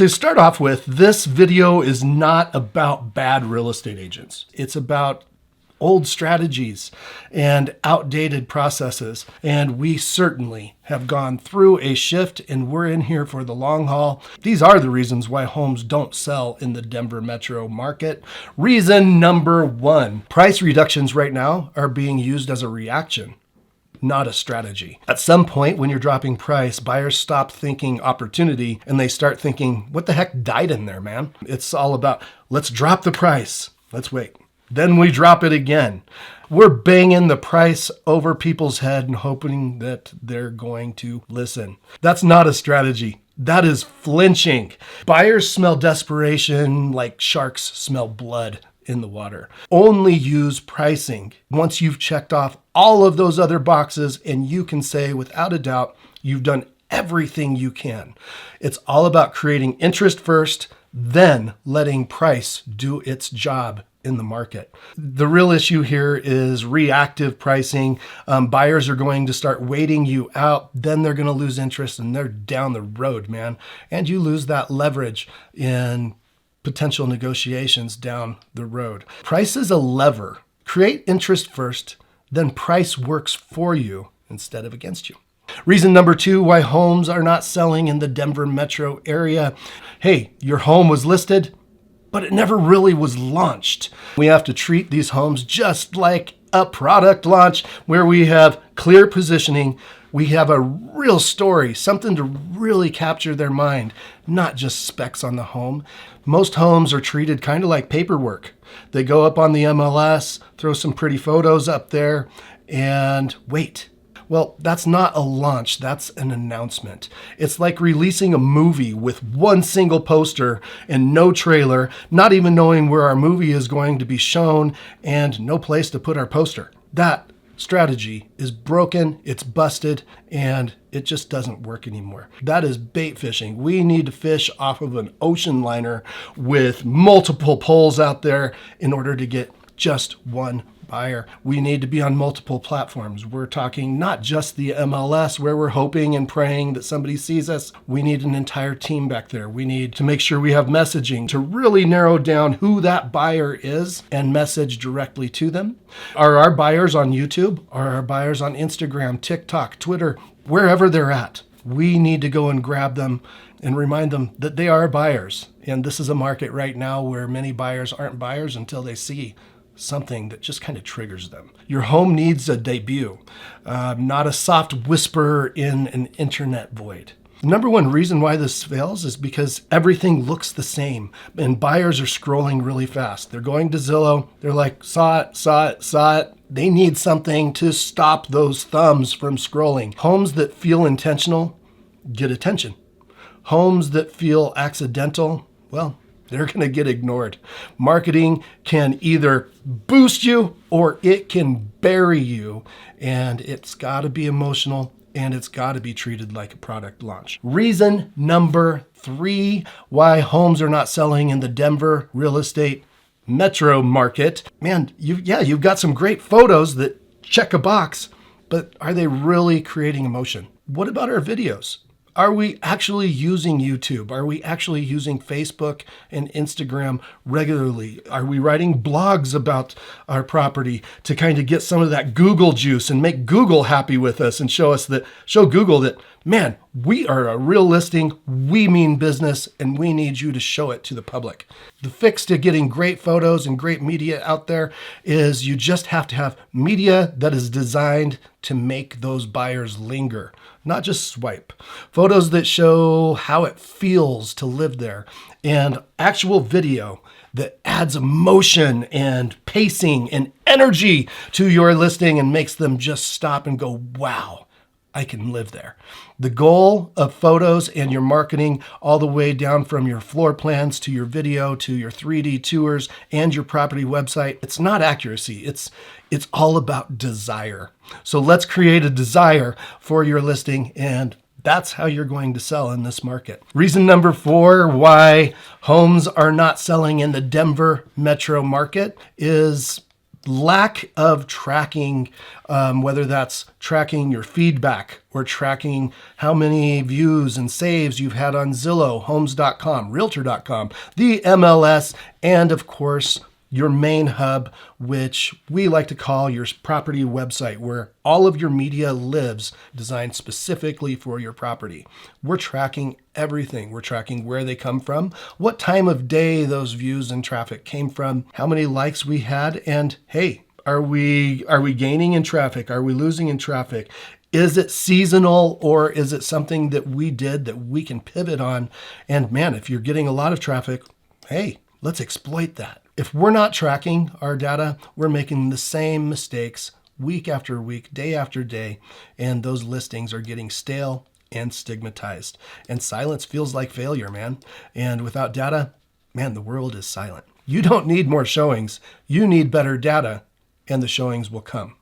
To start off with, this video is not about bad real estate agents. It's about old strategies and outdated processes. And we certainly have gone through a shift and we're in here for the long haul. These are the reasons why homes don't sell in the Denver metro market. Reason number one, price reductions right now are being used as a reaction, not a strategy. At some point when you're dropping price, buyers stop thinking opportunity and they start thinking, what the heck died in there, man? It's all about, let's drop the price. Let's wait. Then we drop it again. We're banging the price over people's head and hoping that they're going to listen. That's not a strategy. That is flinching. Buyers smell desperation like sharks smell blood in the water. Only use pricing once you've checked off all of those other boxes and you can say without a doubt, you've done everything you can. It's all about creating interest first, then letting price do its job in the market. The real issue here is reactive pricing. Buyers are going to start waiting you out, then they're going to lose interest and they're down the road, man. And you lose that leverage in potential negotiations down the road. Price is a lever. Create interest first, then price works for you instead of against you. Reason number two, why homes are not selling in the Denver metro area. Hey, your home was listed, but it never really was launched. We have to treat these homes just like a product launch where we have clear positioning. We have a real story, something to really capture their mind, not just specs on the home. Most homes are treated kind of like paperwork. They go up on the MLS, throw some pretty photos up there, and wait. Well, that's not a launch, that's an announcement. It's like releasing a movie with one single poster and no trailer, not even knowing where our movie is going to be shown, and no place to put our poster. That strategy is broken, it's busted, and it just doesn't work anymore. That is bait fishing. We need to fish off of an ocean liner with multiple poles out there in order to get just one buyer. We need to be on multiple platforms. We're talking not just the MLS where we're hoping and praying that somebody sees us. We need an entire team back there. We need to make sure we have messaging to really narrow down who that buyer is and message directly to them. Are our buyers on YouTube? Are our buyers on Instagram, TikTok, Twitter, wherever they're at? We need to go and grab them and remind them that they are buyers. And this is a market right now where many buyers aren't buyers until they see something that just kind of triggers them. Your home needs a debut, not a soft whisper in an internet void. The number one reason why this fails is because everything looks the same and buyers are scrolling really fast. They're going to Zillow. They're like, saw it. They need something to stop those thumbs from scrolling. Homes that feel intentional get attention. Homes that feel accidental, well, they're going to get ignored. Marketing can either boost you or it can bury you. And it's got to be emotional and it's got to be treated like a product launch. Reason number three, why homes are not selling in the Denver real estate metro market. Man, you've got some great photos that check a box, but are they really creating emotion? What about our videos? Are we actually using YouTube? Are we actually using Facebook and Instagram regularly? Are we writing blogs about our property to kind of get some of that Google juice and make Google happy with us and show Google that, man, we are a real listing, we mean business, and we need you to show it to the public. The fix to getting great photos and great media out there is you just have to have media that is designed to make those buyers linger, not just swipe. Photos that show how it feels to live there, and actual video that adds emotion and pacing and energy to your listing and makes them just stop and go, wow, I can live there. The goal of photos and your marketing, all the way down from your floor plans to your video to your 3D tours and your property website, it's not accuracy. It's all about desire. So let's create a desire for your listing, and that's how you're going to sell in this market. Reason number four, why homes are not selling in the Denver metro market is lack of tracking, whether that's tracking your feedback or tracking how many views and saves you've had on Zillow, Homes.com, Realtor.com, the MLS, and of course, your main hub, which we like to call your property website, where all of your media lives, designed specifically for your property. We're tracking everything. We're tracking where they come from, what time of day those views and traffic came from, how many likes we had, and hey, are we gaining in traffic? Are we losing in traffic? Is it seasonal, or is it something that we did that we can pivot on? And man, if you're getting a lot of traffic, hey, let's exploit that. If we're not tracking our data, we're making the same mistakes week after week, day after day, and those listings are getting stale and stigmatized. And silence feels like failure, man. And without data, man, the world is silent. You don't need more showings. You need better data, and the showings will come.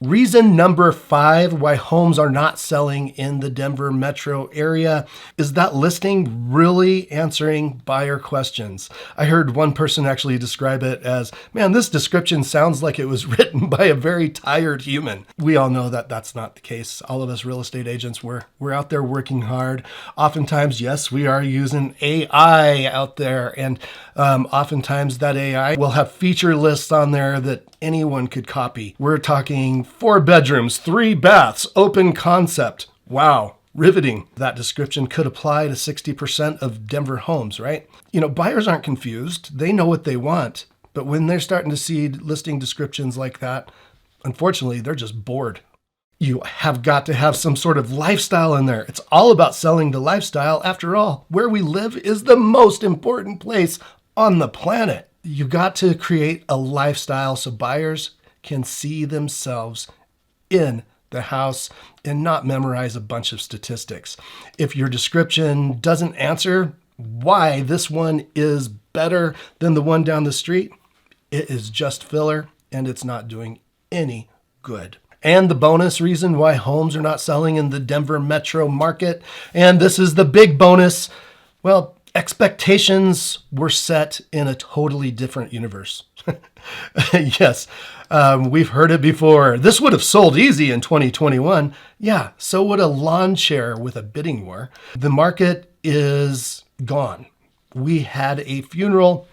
Reason number 5 why homes are not selling in the Denver metro area is that listing really answering buyer questions. I heard one person actually describe it as, man, this description sounds like it was written by a very tired human. We all know that that's not the case. All of us real estate agents, we're out there working hard. Oftentimes, yes, we are using AI out there, and oftentimes that AI will have feature lists on there that anyone could copy. We're talking 4 bedrooms, 3 baths, open concept. Wow, riveting. That description could apply to 60% of Denver homes, right? You know, buyers aren't confused. They know what they want. But when they're starting to see listing descriptions like that, unfortunately, they're just bored. You have got to have some sort of lifestyle in there. It's all about selling the lifestyle. After all, where we live is the most important place on the planet. You got to create a lifestyle so buyers can see themselves in the house and not memorize a bunch of statistics. If your description doesn't answer why this one is better than the one down the street, it is just filler and it's not doing any good. And the bonus reason why homes are not selling in the Denver metro market, and this is the big bonus, well, expectations were set in a totally different universe. Yes, we've heard it before. This would have sold easy in 2021. Yeah, so would a lawn chair with a bidding war. The market is gone. We had a funeral.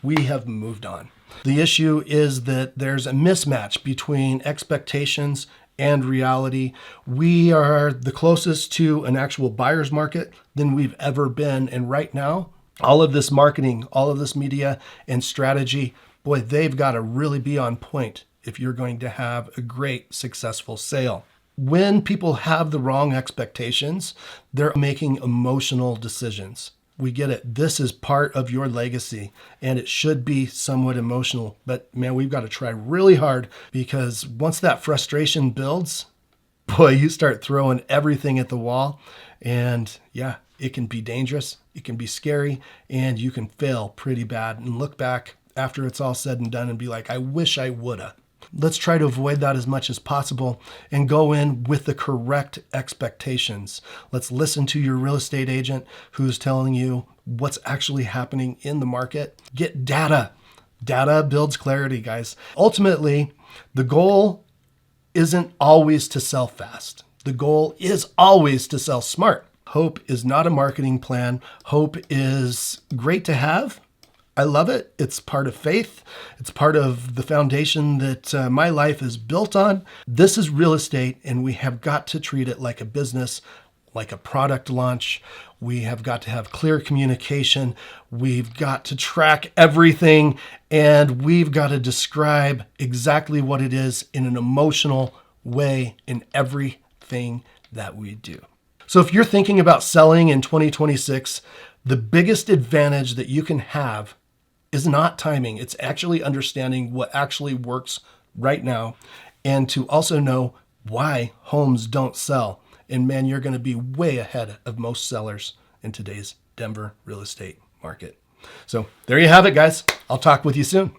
We have moved on. The issue is that there's a mismatch between expectations and reality. We are the closest to an actual buyer's market than we've ever been. And right now, all of this marketing, all of this media and strategy, boy, they've got to really be on point if you're going to have a great, successful sale. When people have the wrong expectations, they're making emotional decisions. We get it. This is part of your legacy, and it should be somewhat emotional. But man, we've got to try really hard, because once that frustration builds, boy, you start throwing everything at the wall. And yeah, it can be dangerous. It can be scary, and you can fail pretty bad and look back after it's all said and done and be like, I wish I woulda. Let's try to avoid that as much as possible and go in with the correct expectations. Let's listen to your real estate agent who's telling you what's actually happening in the market. Get data. Data builds clarity, guys. Ultimately, the goal isn't always to sell fast. The goal is always to sell smart. Hope is not a marketing plan. Hope is great to have. I love it. It's part of faith. It's part of the foundation that my life is built on. This is real estate, and we have got to treat it like a business, like a product launch. We have got to have clear communication. We've got to track everything, and we've got to describe exactly what it is in an emotional way in everything that we do. So if you're thinking about selling in 2026, the biggest advantage that you can have is not timing. It's actually understanding what actually works right now, and to also know why homes don't sell. And man, you're going to be way ahead of most sellers in today's Denver real estate market. So there you have it, guys. I'll talk with you soon.